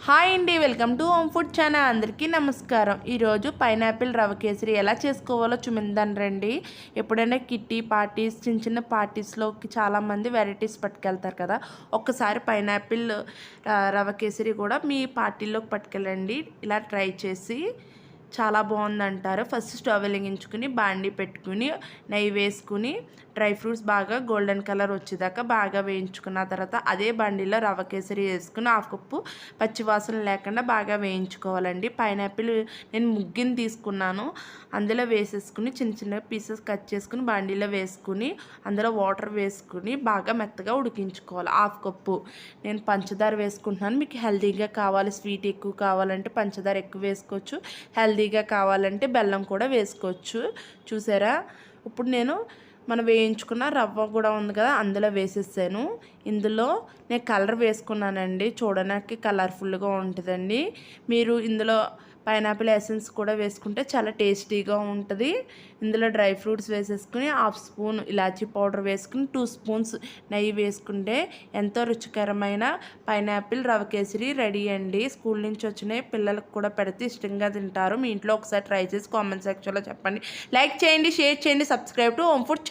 Hi అండి, welcome to home food channel. అందరికీ నమస్కారం. ఈరోజు పైనాపిల్ రవ కేసరి ఎలా చేసుకోవాలో చూపిందాను రండి. ఎప్పుడైనా కిట్టి పార్టీస్, చిన్న చిన్న పార్టీస్లోకి చాలామంది వెరైటీస్ పట్టుకెళ్తారు కదా. ఒక్కసారి పైనాపిల్ రవ కేసరి కూడా మీ పార్టీలోకి పట్టుకెళ్ళండి. ఇలా ట్రై చేసి చాలా బాగుందంటారు. ఫస్ట్ స్టవ్ వెలిగించుకుని బాండి పెట్టుకుని నెయ్యి వేసుకుని డ్రై ఫ్రూట్స్ బాగా గోల్డెన్ కలర్ వచ్చేదాకా బాగా వేయించుకున్న తర్వాత అదే బండిలో రవ కేసరి వేసుకుని హాఫ్ కప్పు పచ్చివాసన లేకుండా బాగా వేయించుకోవాలండి. పైనాపిల్ నేను ముగ్గిని తీసుకున్నాను, అందులో వేసేసుకుని చిన్న చిన్న పీసెస్ కట్ చేసుకుని బండిలో వేసుకుని అందులో వాటర్ వేసుకుని బాగా మెత్తగా ఉడికించుకోవాలి. హాఫ్ కప్పు నేను పంచదార వేసుకుంటున్నాను. మీకు హెల్తీగా కావాలి, స్వీట్ ఎక్కువ కావాలంటే పంచదార ఎక్కువ వేసుకోవచ్చు, హెల్తీగా కావాలంటే బెల్లం కూడా వేసుకోవచ్చు. చూసారా, ఇప్పుడు నేను మనం వేయించుకున్న రవ్వ కూడా ఉంది కదా, అందులో వేసేసాను. ఇందులో నేను కలర్ వేసుకున్నానండి, చూడడానికి కలర్ఫుల్గా ఉంటుందండి. మీరు ఇందులో పైనాపిల్ ఎసెన్స్ కూడా వేసుకుంటే చాలా టేస్టీగా ఉంటుంది. ఇందులో డ్రై ఫ్రూట్స్ వేసేసుకుని హాఫ్ స్పూన్ ఇలాచీ పౌడర్ వేసుకుని 2 స్పూన్స్ నెయ్యి వేసుకుంటే ఎంతో రుచికరమైన పైనాపిల్ రవ కేసరి రెడీ అండి. స్కూల్ నుంచి వచ్చిన పిల్లలకు కూడా పెడితే ఇష్టంగా తింటారు. మీ ఇంట్లో ఒకసారి ట్రై చేసి కామెంట్ సెక్షన్లో చెప్పండి. లైక్ చేయండి, షేర్ చేయండి, సబ్స్క్రైబ్ టు హోమ్ ఫుడ్.